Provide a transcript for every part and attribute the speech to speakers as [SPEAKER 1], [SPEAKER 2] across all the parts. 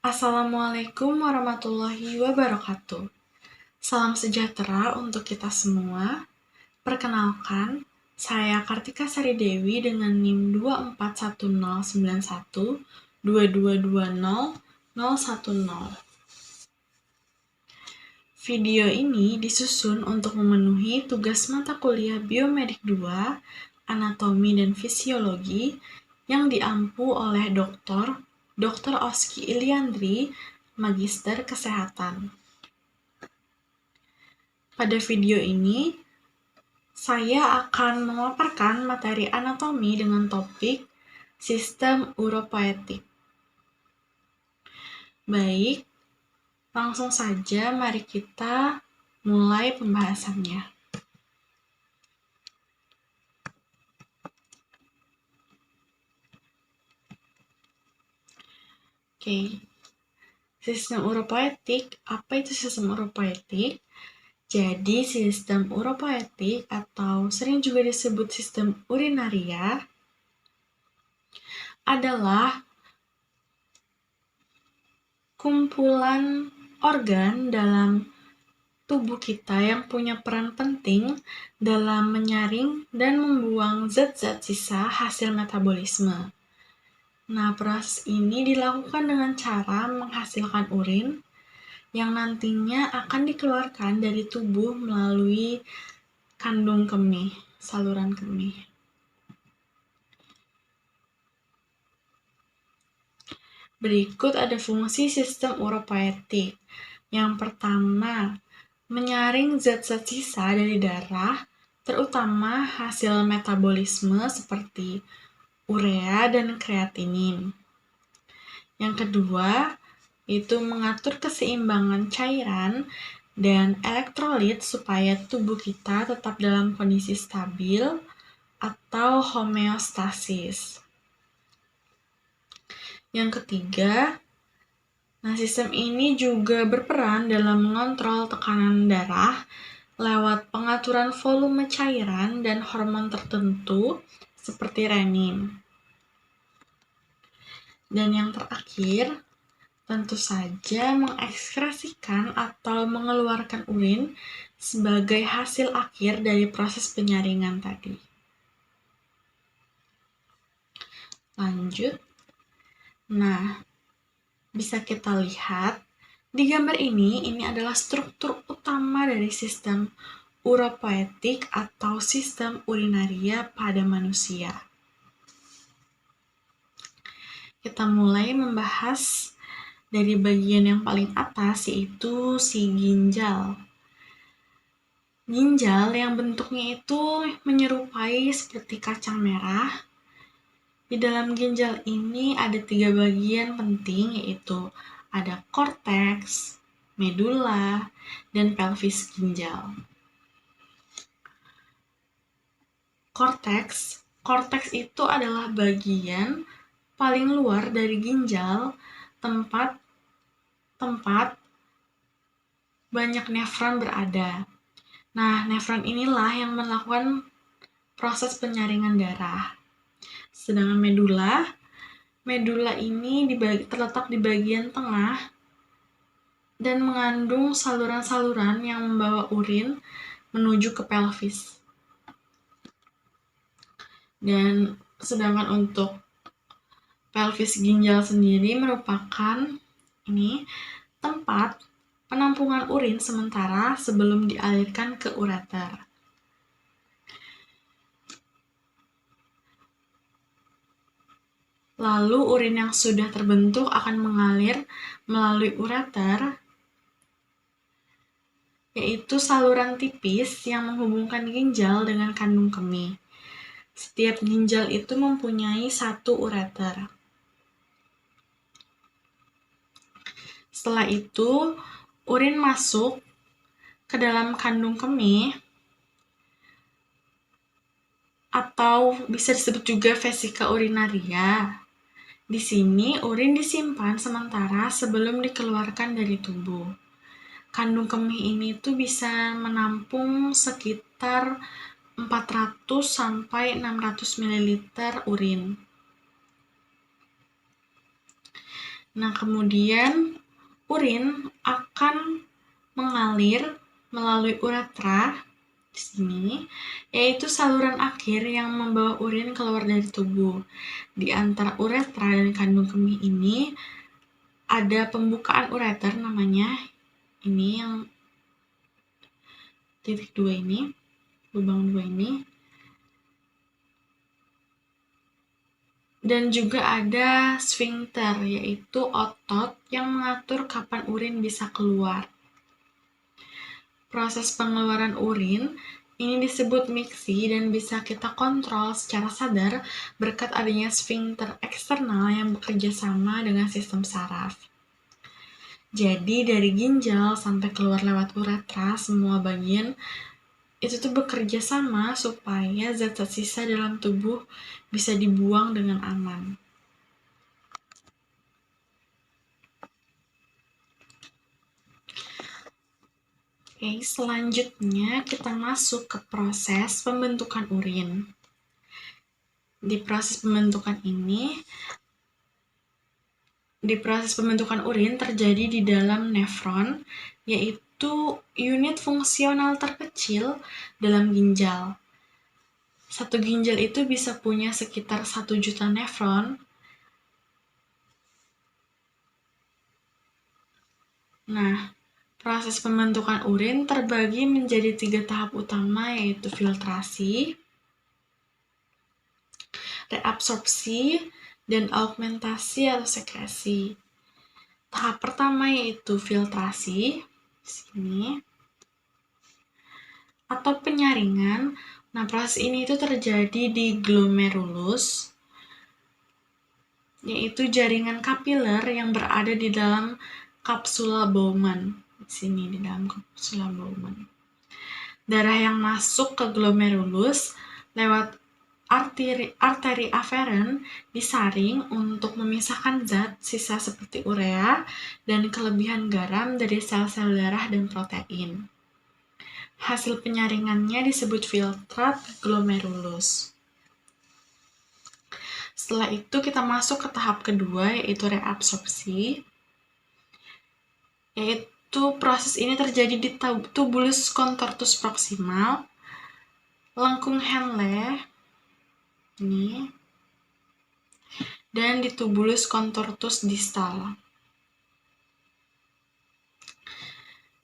[SPEAKER 1] Assalamualaikum warahmatullahi wabarakatuh. Salam sejahtera untuk kita semua. Perkenalkan, saya Kartika Sari Dewi dengan NIM 2410912222010. Video ini disusun untuk memenuhi tugas mata kuliah Biomedik 2, Anatomi dan Fisiologi yang diampu oleh Dr. Oski Iliandri, Magister Kesehatan. Pada video ini, saya akan memaparkan materi anatomi dengan topik sistem uropoetik. Baik, langsung saja mari kita mulai pembahasannya. Oke, sistem uropoetik. Apa itu sistem uropoetik? Jadi, sistem uropoetik atau sering juga disebut sistem urinaria adalah kumpulan organ dalam tubuh kita yang punya peran penting dalam menyaring dan membuang zat-zat sisa hasil metabolisme. Nah, proses ini dilakukan dengan cara menghasilkan urin yang nantinya akan dikeluarkan dari tubuh melalui kandung kemih, saluran kemih. Berikut ada fungsi sistem uropoetik. Yang pertama, menyaring zat-zat sisa dari darah, terutama hasil metabolisme seperti urea dan kreatinin. Yang kedua, itu mengatur keseimbangan cairan dan elektrolit supaya tubuh kita tetap dalam kondisi stabil atau homeostasis. Yang ketiga, sistem ini juga berperan dalam mengontrol tekanan darah lewat pengaturan volume cairan dan hormon tertentu seperti renin. Dan yang terakhir, tentu saja mengekskresikan atau mengeluarkan urin sebagai hasil akhir dari proses penyaringan tadi. Lanjut. Nah, bisa kita lihat di gambar ini adalah struktur utama dari sistem uropoetik atau sistem urinaria pada manusia. Kita mulai membahas dari bagian yang paling atas, yaitu si ginjal. Ginjal yang bentuknya itu menyerupai seperti kacang merah. Di dalam ginjal ini ada 3 bagian penting, yaitu ada korteks, medula, dan pelvis ginjal. Korteks itu adalah bagian paling luar dari ginjal, tempat banyak nefron berada. Nah, nefron inilah yang melakukan proses penyaringan darah. Sedangkan medula ini terletak di bagian tengah dan mengandung saluran-saluran yang membawa urin menuju ke pelvis. Dan sedangkan untuk pelvis ginjal sendiri merupakan tempat penampungan urin sementara sebelum dialirkan ke ureter. Lalu urin yang sudah terbentuk akan mengalir melalui ureter, yaitu saluran tipis yang menghubungkan ginjal dengan kandung kemih. Setiap ginjal itu mempunyai 1 ureter. Setelah itu, urin masuk ke dalam kandung kemih atau bisa disebut juga vesika urinaria. Di sini urin disimpan sementara sebelum dikeluarkan dari tubuh. Kandung kemih ini tuh bisa menampung sekitar 400 sampai 600 ml urin. Nah, kemudian urin akan mengalir melalui uretra di sini, yaitu saluran akhir yang membawa urin keluar dari tubuh. Di antara uretra dan kandung kemih ini ada pembukaan ureter namanya, ini yang titik 2 ini, lubang 2 ini. Dan juga ada sphincter, yaitu otot yang mengatur kapan urin bisa keluar. Proses pengeluaran urin ini disebut miksi dan bisa kita kontrol secara sadar berkat adanya sphincter eksternal yang bekerja sama dengan sistem saraf. Jadi dari ginjal sampai keluar lewat uretra, semua bagian itu tuh bekerja sama supaya zat-zat sisa dalam tubuh bisa dibuang dengan aman. Oke, selanjutnya kita masuk ke proses pembentukan urin. Di proses pembentukan urin terjadi di dalam nefron, yaitu unit fungsional terkecil dalam ginjal. Satu ginjal itu bisa punya sekitar 1 juta nefron. Nah, proses pembentukan urin terbagi menjadi 3 tahap utama, yaitu filtrasi, reabsorpsi, dan augmentasi atau sekresi. Tahap pertama yaitu filtrasi, di sini, atau penyaringan. Nah, proses ini itu terjadi di glomerulus, yaitu jaringan kapiler yang berada di dalam kapsula Bowman. Di sini, di dalam kapsula Bowman. Darah yang masuk ke glomerulus lewat arteri aferen disaring untuk memisahkan zat sisa seperti urea dan kelebihan garam dari sel-sel darah dan protein. Hasil penyaringannya disebut filtrat glomerulus. Setelah itu kita masuk ke tahap kedua, yaitu reabsorpsi. Yaitu proses ini terjadi di tubulus contortus proximal, lengkung Henle, ini, dan di tubulus contortus distal.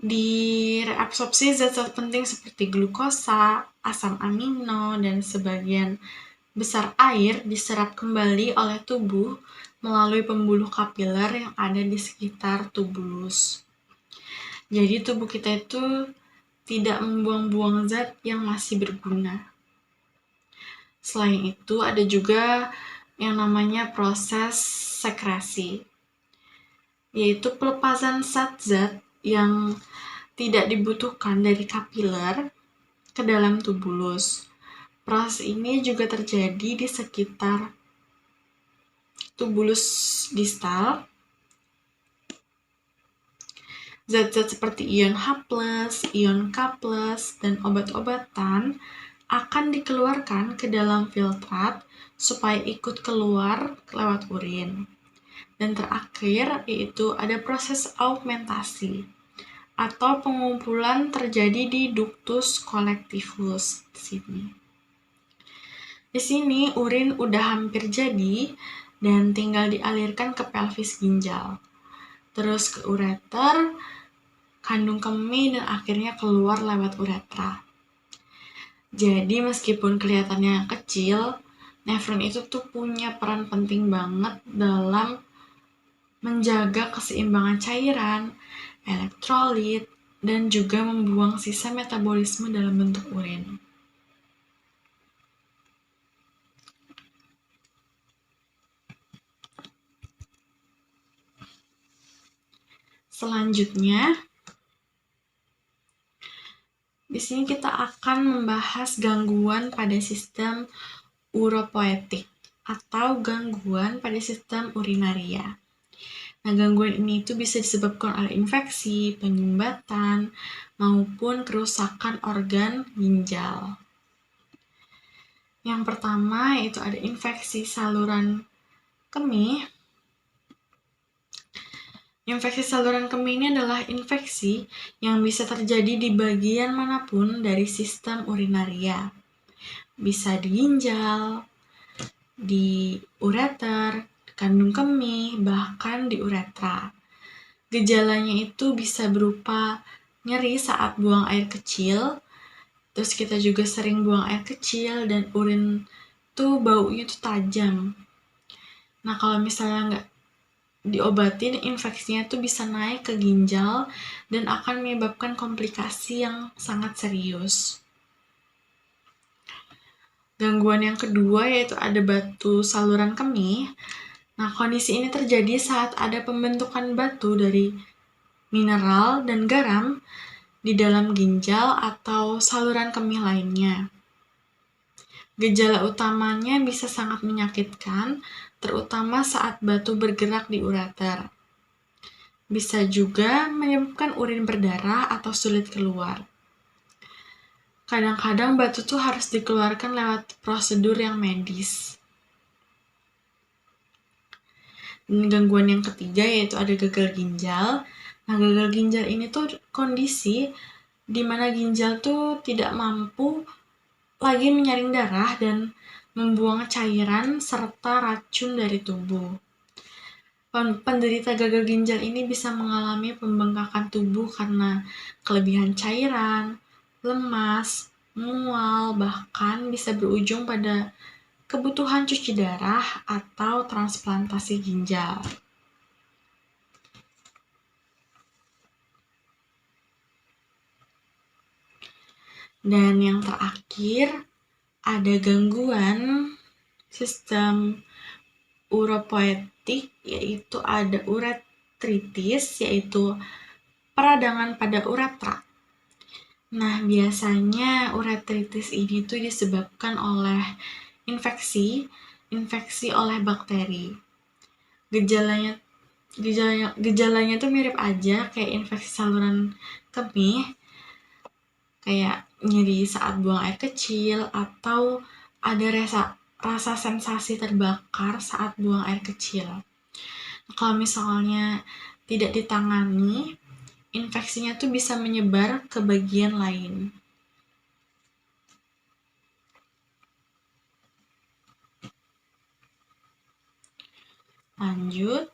[SPEAKER 1] Di reabsorpsi zat-zat penting seperti glukosa, asam amino, dan sebagian besar air diserap kembali oleh tubuh melalui pembuluh kapiler yang ada di sekitar tubulus. Jadi tubuh kita itu tidak membuang-buang zat yang masih berguna. Selain itu ada juga yang namanya proses sekresi, yaitu pelepasan zat-zat yang tidak dibutuhkan dari kapiler ke dalam tubulus. Proses ini juga terjadi di sekitar tubulus distal. Zat-zat seperti ion H+, ion K+, dan obat-obatan akan dikeluarkan ke dalam filtrat supaya ikut keluar lewat urin. Dan terakhir yaitu ada proses augmentasi atau pengumpulan terjadi di ductus collectivus di sini. Di sini urin udah hampir jadi dan tinggal dialirkan ke pelvis ginjal, terus ke ureter, kandung kemih, dan akhirnya keluar lewat uretra. Jadi meskipun kelihatannya kecil, nefron itu tuh punya peran penting banget dalam menjaga keseimbangan cairan, elektrolit, dan juga membuang sisa metabolisme dalam bentuk urin. Selanjutnya, di sini kita akan membahas gangguan pada sistem uropoetik atau gangguan pada sistem urinaria. Nah, gangguan ini itu bisa disebabkan oleh infeksi, penyumbatan, maupun kerusakan organ ginjal. Yang pertama yaitu ada infeksi saluran kemih Infeksi saluran kemih ini adalah infeksi yang bisa terjadi di bagian manapun dari sistem urinaria. Bisa di ginjal, di ureter, kandung kemih, bahkan di uretra. Gejalanya itu bisa berupa nyeri saat buang air kecil, terus kita juga sering buang air kecil dan urin tuh baunya tuh tajam. Nah, kalau misalnya nggak diobatin, infeksinya tuh bisa naik ke ginjal dan akan menyebabkan komplikasi yang sangat serius. Gangguan yang kedua yaitu ada batu saluran kemih. Nah, kondisi ini terjadi saat ada pembentukan batu dari mineral dan garam di dalam ginjal atau saluran kemih lainnya. Gejala utamanya bisa sangat menyakitkan, terutama saat batu bergerak di ureter. Bisa juga menyebabkan urin berdarah atau sulit keluar. Kadang-kadang batu tuh harus dikeluarkan lewat prosedur yang medis. Dan gangguan yang ketiga yaitu ada gagal ginjal. Nah, gagal ginjal ini tuh kondisi di mana ginjal tuh tidak mampu lagi menyaring darah dan membuang cairan serta racun dari tubuh. Penderita gagal ginjal ini bisa mengalami pembengkakan tubuh karena kelebihan cairan, lemas, mual, bahkan bisa berujung pada kebutuhan cuci darah atau transplantasi ginjal. Dan yang terakhir, ada gangguan sistem uropoetik, yaitu ada uretritis, yaitu peradangan pada uretra. Nah, biasanya uretritis ini tuh disebabkan oleh infeksi oleh bakteri. Gejalanya tuh mirip aja kayak infeksi saluran kemih, kayak nyeri saat buang air kecil atau ada rasa sensasi terbakar saat buang air kecil. Kalau misalnya tidak ditangani, infeksinya tuh bisa menyebar ke bagian lain. Lanjut.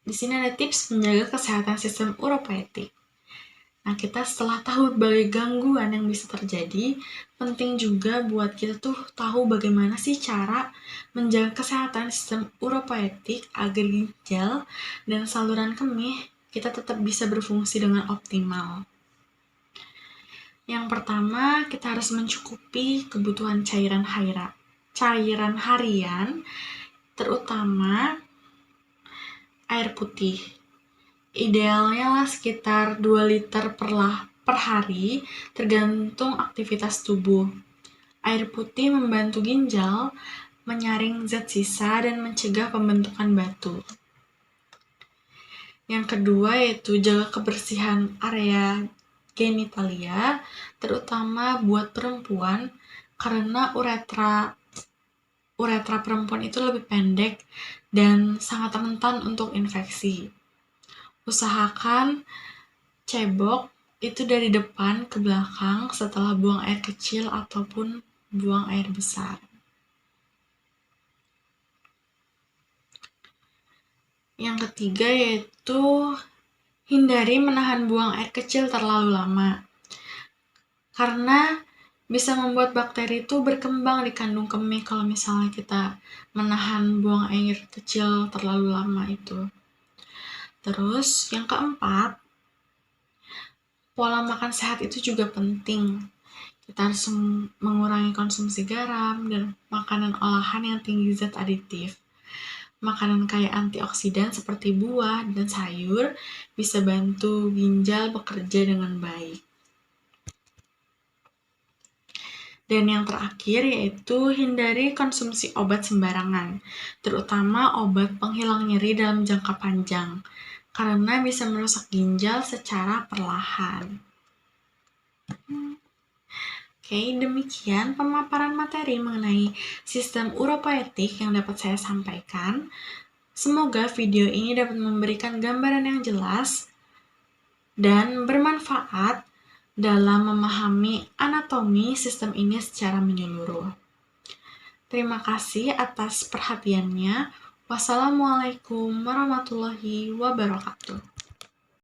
[SPEAKER 1] Di sini ada tips menjaga kesehatan sistem uropoetik. Nah, kita setelah tahu berbagai gangguan yang bisa terjadi, penting juga buat kita tuh tahu bagaimana sih cara menjaga kesehatan sistem uropoetik agar ginjal dan saluran kemih kita tetap bisa berfungsi dengan optimal. Yang pertama, kita harus mencukupi kebutuhan cairan harian, terutama air putih. Idealnya lah sekitar 2 liter per hari, tergantung aktivitas tubuh. Air putih membantu ginjal menyaring zat sisa dan mencegah pembentukan batu. Yang kedua yaitu jaga kebersihan area genitalia, terutama buat perempuan, karena uretra perempuan itu lebih pendek dan sangat rentan untuk infeksi. Usahakan cebok itu dari depan ke belakang setelah buang air kecil ataupun buang air besar. Yang ketiga yaitu hindari menahan buang air kecil terlalu lama. Karena bisa membuat bakteri itu berkembang di kandung kemih kalau misalnya kita menahan buang air kecil terlalu lama itu. Terus yang keempat, pola makan sehat itu juga penting. Kita harus mengurangi konsumsi garam dan makanan olahan yang tinggi zat aditif. Makanan kaya antioksidan seperti buah dan sayur bisa bantu ginjal bekerja dengan baik. Dan yang terakhir yaitu hindari konsumsi obat sembarangan, terutama obat penghilang nyeri dalam jangka panjang, karena bisa merusak ginjal secara perlahan. Oke, demikian pemaparan materi mengenai sistem uropoetik yang dapat saya sampaikan. Semoga video ini dapat memberikan gambaran yang jelas dan bermanfaat dalam memahami anatomi sistem ini secara menyeluruh. Terima kasih atas perhatiannya. Wassalamualaikum warahmatullahi wabarakatuh.